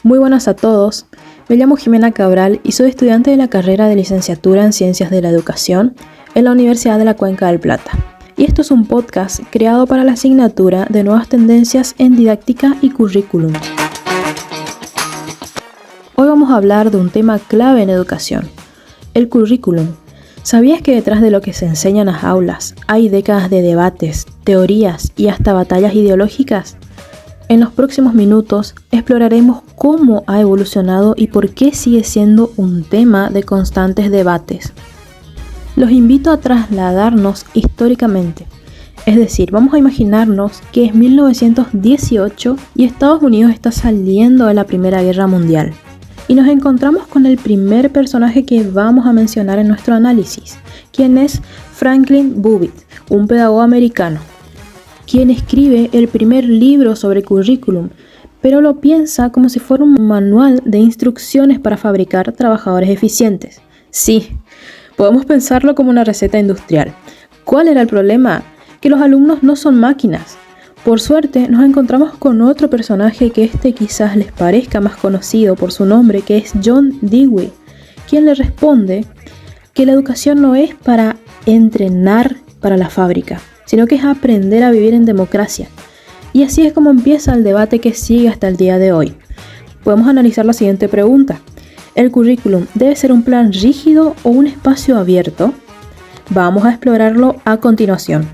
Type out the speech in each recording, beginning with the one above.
Muy buenas a todos, me llamo Jimena Cabral y soy estudiante de la carrera de licenciatura en Ciencias de la Educación en la Universidad de la Cuenca del Plata. Y esto es un podcast creado para la asignatura de Nuevas Tendencias en Didáctica y Currículum. Hoy vamos a hablar de un tema clave en educación, el currículum. ¿Sabías que detrás de lo que se enseña en las aulas hay décadas de debates, teorías y hasta batallas ideológicas? En los próximos minutos exploraremos cómo ha evolucionado y por qué sigue siendo un tema de constantes debates. Los invito a trasladarnos históricamente, es decir, vamos a imaginarnos que es 1918 y Estados Unidos está saliendo de la Primera Guerra Mundial. Y nos encontramos con el primer personaje que vamos a mencionar en nuestro análisis, quien es Franklin Bobbitt, un pedagogo americano, quien escribe el primer libro sobre currículum, pero lo piensa como si fuera un manual de instrucciones para fabricar trabajadores eficientes. Sí, podemos pensarlo como una receta industrial. ¿Cuál era el problema? Que los alumnos no son máquinas. Por suerte, nos encontramos con otro personaje que quizás les parezca más conocido por su nombre, que es John Dewey, quien le responde que la educación no es para entrenar para la fábrica, sino que es aprender a vivir en democracia. Y así es como empieza el debate que sigue hasta el día de hoy. Podemos analizar la siguiente pregunta. ¿El currículum debe ser un plan rígido o un espacio abierto? Vamos a explorarlo a continuación.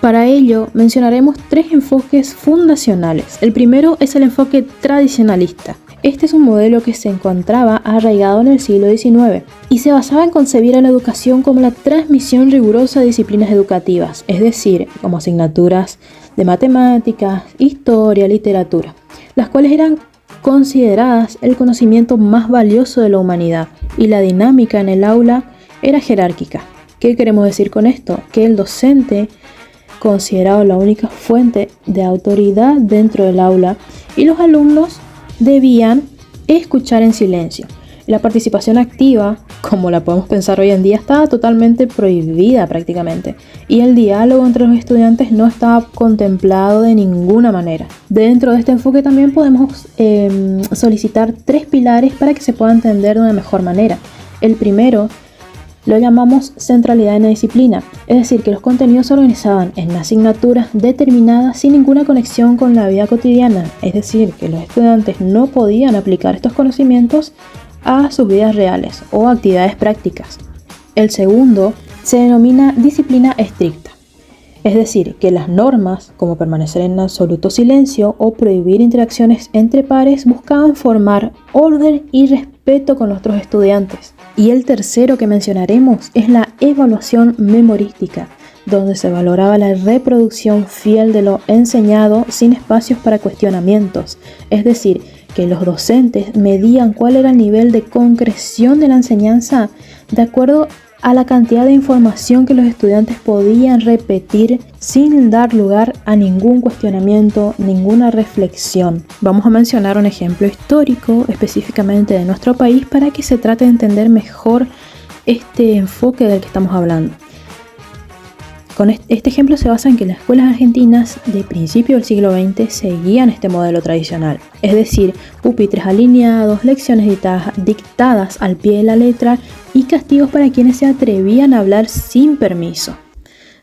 Para ello, mencionaremos tres enfoques fundacionales. El primero es el enfoque tradicionalista. Este es un modelo que se encontraba arraigado en el siglo XIX y se basaba en concebir a la educación como la transmisión rigurosa de disciplinas educativas, es decir, como asignaturas de matemáticas, historia, literatura, las cuales eran consideradas el conocimiento más valioso de la humanidad, y la dinámica en el aula era jerárquica. ¿Qué queremos decir con esto? Que el docente considerado la única fuente de autoridad dentro del aula y los alumnos debían escuchar en silencio. La participación activa, como la podemos pensar hoy en día, estaba totalmente prohibida prácticamente, y el diálogo entre los estudiantes no estaba contemplado de ninguna manera. Dentro de este enfoque también podemos solicitar tres pilares para que se pueda entender de una mejor manera. El primero lo llamamos centralidad en la disciplina, es decir, que los contenidos se organizaban en asignaturas determinadas sin ninguna conexión con la vida cotidiana, es decir, que los estudiantes no podían aplicar estos conocimientos a sus vidas reales o actividades prácticas. El segundo se denomina disciplina estricta, es decir, que las normas, como permanecer en absoluto silencio o prohibir interacciones entre pares, buscaban formar orden y respeto con nuestros estudiantes. Y el tercero que mencionaremos es la evaluación memorística, donde se valoraba la reproducción fiel de lo enseñado sin espacios para cuestionamientos, es decir, que los docentes medían cuál era el nivel de concreción de la enseñanza de acuerdo a la cantidad de información que los estudiantes podían repetir sin dar lugar a ningún cuestionamiento, ninguna reflexión. Vamos a mencionar un ejemplo histórico específicamente de nuestro país para que se trate de entender mejor este enfoque del que estamos hablando. Con este ejemplo se basa en que las escuelas argentinas de principio del siglo XX seguían este modelo tradicional, es decir, pupitres alineados, lecciones dictadas al pie de la letra y castigos para quienes se atrevían a hablar sin permiso.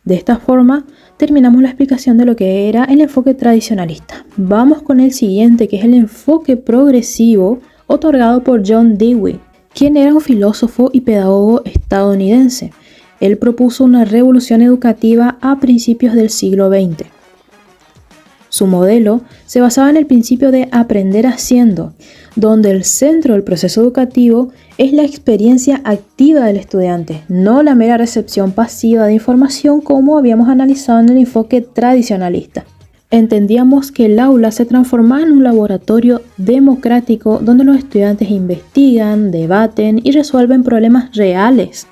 De esta forma, terminamos la explicación de lo que era el enfoque tradicionalista. Vamos con el siguiente, que es el enfoque progresivo otorgado por John Dewey, quien era un filósofo y pedagogo estadounidense. Él propuso una revolución educativa a principios del siglo XX. Su modelo se basaba en el principio de aprender haciendo, donde el centro del proceso educativo es la experiencia activa del estudiante, no la mera recepción pasiva de información como habíamos analizado en el enfoque tradicionalista. Entendíamos que el aula se transformaba en un laboratorio democrático donde los estudiantes investigan, debaten y resuelven problemas reales.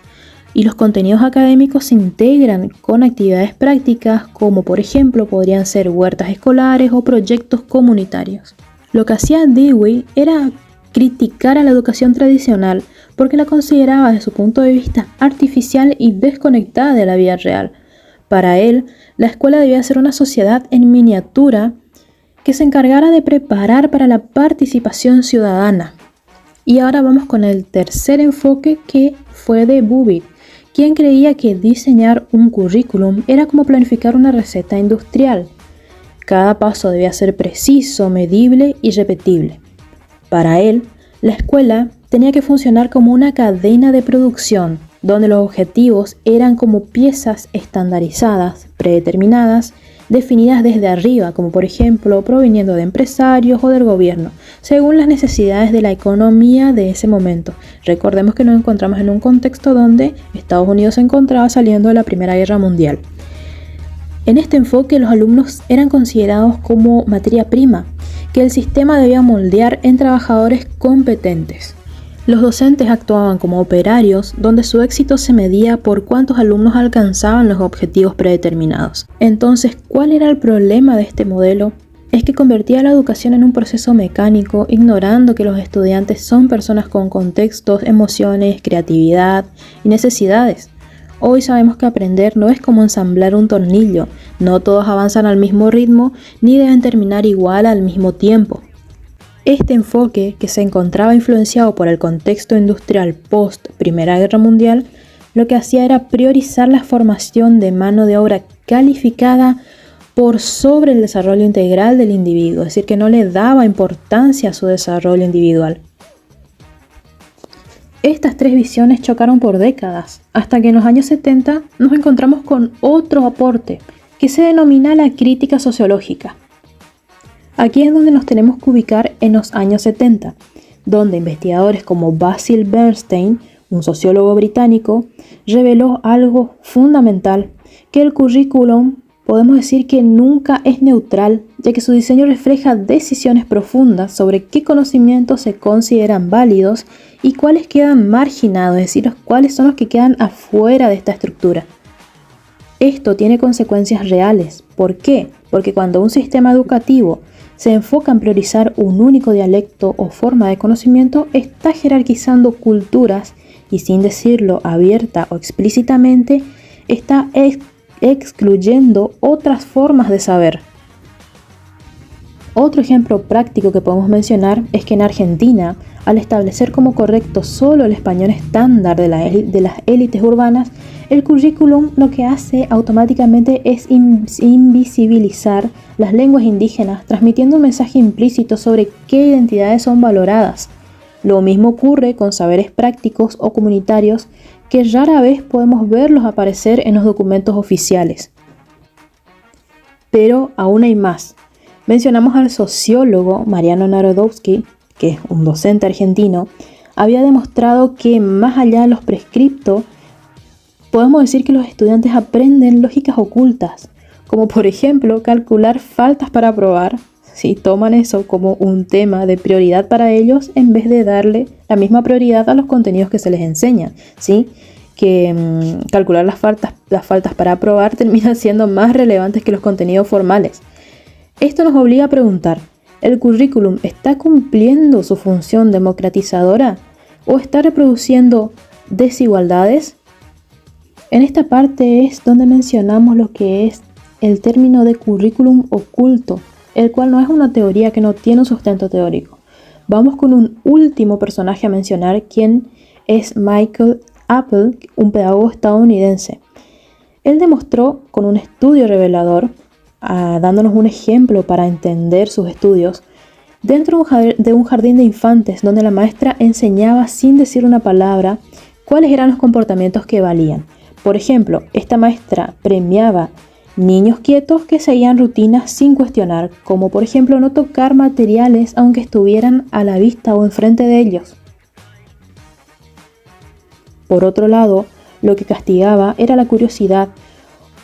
Y los contenidos académicos se integran con actividades prácticas como por ejemplo podrían ser huertas escolares o proyectos comunitarios. Lo que hacía Dewey era criticar a la educación tradicional porque la consideraba desde su punto de vista artificial y desconectada de la vida real. Para él, la escuela debía ser una sociedad en miniatura que se encargara de preparar para la participación ciudadana. Y ahora vamos con el tercer enfoque, que fue de Bubit, quien creía que diseñar un currículum era como planificar una receta industrial. Cada paso debía ser preciso, medible y repetible. Para él, la escuela tenía que funcionar como una cadena de producción, donde los objetivos eran como piezas estandarizadas, predeterminadas, definidas desde arriba, como por ejemplo proviniendo de empresarios o del gobierno, según las necesidades de la economía de ese momento. Recordemos que nos encontramos en un contexto donde Estados Unidos se encontraba saliendo de la Primera Guerra Mundial. En este enfoque, los alumnos eran considerados como materia prima, que el sistema debía moldear en trabajadores competentes. Los docentes actuaban como operarios, donde su éxito se medía por cuántos alumnos alcanzaban los objetivos predeterminados. Entonces, ¿cuál era el problema de este modelo? Es que convertía la educación en un proceso mecánico, ignorando que los estudiantes son personas con contextos, emociones, creatividad y necesidades. Hoy sabemos que aprender no es como ensamblar un tornillo, no todos avanzan al mismo ritmo ni deben terminar igual al mismo tiempo. Este enfoque, que se encontraba influenciado por el contexto industrial post Primera Guerra Mundial, lo que hacía era priorizar la formación de mano de obra calificada por sobre el desarrollo integral del individuo, es decir, que no le daba importancia a su desarrollo individual. Estas tres visiones chocaron por décadas, hasta que en los años 70 nos encontramos con otro aporte, que se denomina la crítica sociológica. Aquí es donde nos tenemos que ubicar en los años 70, donde investigadores como Basil Bernstein, un sociólogo británico, reveló algo fundamental, que el currículum podemos decir que nunca es neutral, ya que su diseño refleja decisiones profundas sobre qué conocimientos se consideran válidos y cuáles quedan marginados, es decir, cuáles son los que quedan afuera de esta estructura. Esto tiene consecuencias reales. ¿Por qué? Porque cuando un sistema educativo se enfoca en priorizar un único dialecto o forma de conocimiento, está jerarquizando culturas y, sin decirlo abierta o explícitamente, está excluyendo otras formas de saber. Otro ejemplo práctico que podemos mencionar es que en Argentina, al establecer como correcto solo el español estándar de las élites urbanas, el currículum lo que hace automáticamente es invisibilizar las lenguas indígenas, transmitiendo un mensaje implícito sobre qué identidades son valoradas. Lo mismo ocurre con saberes prácticos o comunitarios que rara vez podemos verlos aparecer en los documentos oficiales. Pero aún hay más. Mencionamos al sociólogo Mariano Narodowski, que es un docente argentino, había demostrado que más allá de los prescriptos, podemos decir que los estudiantes aprenden lógicas ocultas, como por ejemplo calcular faltas para aprobar, si toman eso como un tema de prioridad para ellos en vez de darle la misma prioridad a los contenidos que se les enseñan, ¿sí? Que calcular las faltas para aprobar terminan siendo más relevantes que los contenidos formales. Esto nos obliga a preguntar, ¿el currículum está cumpliendo su función democratizadora o está reproduciendo desigualdades? En esta parte es donde mencionamos lo que es el término de currículum oculto, el cual no es una teoría, que no tiene un sustento teórico. Vamos con un último personaje a mencionar, quien es Michael Apple, un pedagogo estadounidense. Él demostró con un estudio revelador, dándonos un ejemplo para entender sus estudios, dentro de un jardín de infantes donde la maestra enseñaba sin decir una palabra cuáles eran los comportamientos que valían. Por ejemplo, esta maestra premiaba niños quietos que seguían rutinas sin cuestionar, como por ejemplo no tocar materiales aunque estuvieran a la vista o enfrente de ellos. Por otro lado, lo que castigaba era la curiosidad,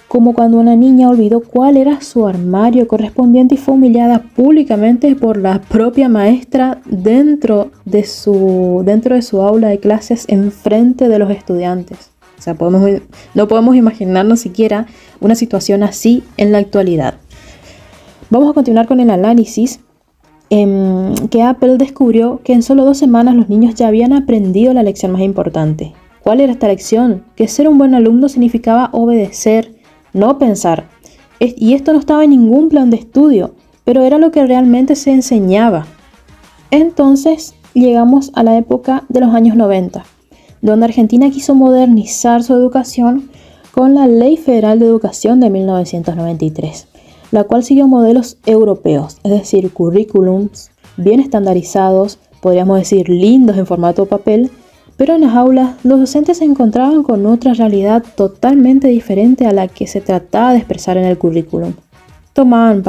como cuando una niña olvidó cuál era su armario correspondiente y fue humillada públicamente por la propia maestra dentro de su aula de clases enfrente de los estudiantes. O sea, no podemos imaginarnos siquiera una situación así en la actualidad. Vamos a continuar con el análisis, que Apple descubrió que en solo 2 semanas los niños ya habían aprendido la lección más importante. ¿Cuál era esta lección? Que ser un buen alumno significaba obedecer, no pensar. Y esto no estaba en ningún plan de estudio, pero era lo que realmente se enseñaba. Entonces llegamos a la época de los años 90, donde Argentina quiso modernizar su educación con la Ley Federal de Educación de 1993, la cual siguió modelos europeos, es decir, currículums bien estandarizados, podríamos decir lindos en formato papel, pero en las aulas los docentes se encontraban con otra realidad totalmente diferente a la que se trataba de expresar en el currículum. Tomaban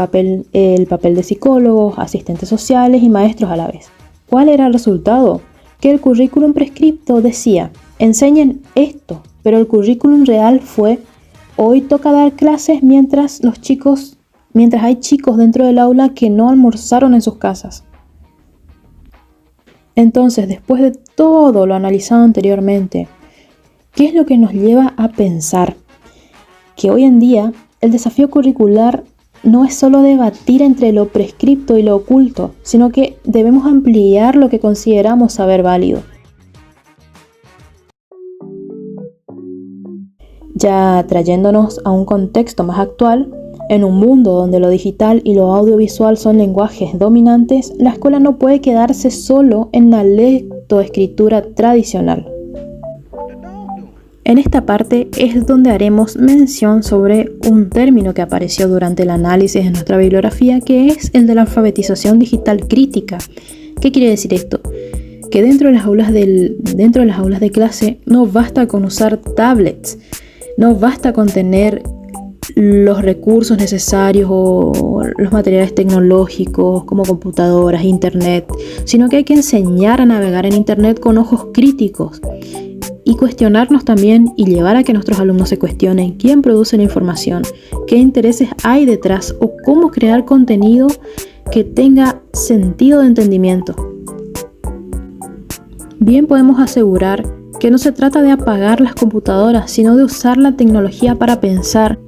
el papel de psicólogos, asistentes sociales y maestros a la vez. ¿Cuál era el resultado? Que el currículum prescripto decía, enseñen esto, pero el currículum real fue, hoy toca dar clases mientras hay chicos dentro del aula que no almorzaron en sus casas. Entonces, después de todo lo analizado anteriormente, ¿qué es lo que nos lleva a pensar que hoy en día el desafío curricular no es solo debatir entre lo prescripto y lo oculto, sino que debemos ampliar lo que consideramos saber válido? Ya trayéndonos a un contexto más actual, en un mundo donde lo digital y lo audiovisual son lenguajes dominantes, la escuela no puede quedarse solo en la lectoescritura tradicional. En esta parte es donde haremos mención sobre un término que apareció durante el análisis de nuestra bibliografía, que es el de la alfabetización digital crítica. ¿Qué quiere decir esto? Que dentro de las aulas de clase no basta con usar tablets, no basta con tener los recursos necesarios o los materiales tecnológicos como computadoras, internet, sino que hay que enseñar a navegar en internet con ojos críticos y cuestionarnos también y llevar a que nuestros alumnos se cuestionen quién produce la información, qué intereses hay detrás o cómo crear contenido que tenga sentido de entendimiento. Bien podemos asegurar que no se trata de apagar las computadoras, sino de usar la tecnología para pensar,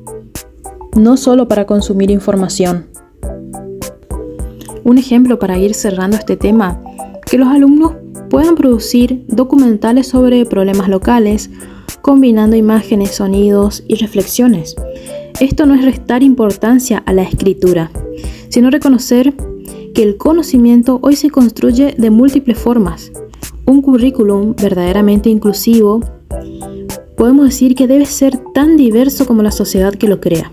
no solo para consumir información. Un ejemplo para ir cerrando este tema, que los alumnos puedan producir documentales sobre problemas locales, combinando imágenes, sonidos y reflexiones. Esto no es restar importancia a la escritura, sino reconocer que el conocimiento hoy se construye de múltiples formas. Un currículum verdaderamente inclusivo, podemos decir que debe ser tan diverso como la sociedad que lo crea.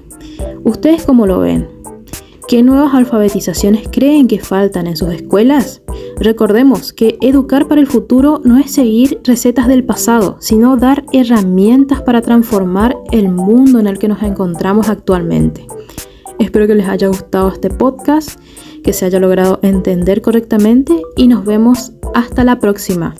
¿Ustedes cómo lo ven? ¿Qué nuevas alfabetizaciones creen que faltan en sus escuelas? Recordemos que educar para el futuro no es seguir recetas del pasado, sino dar herramientas para transformar el mundo en el que nos encontramos actualmente. Espero que les haya gustado este podcast, que se haya logrado entender correctamente y nos vemos hasta la próxima.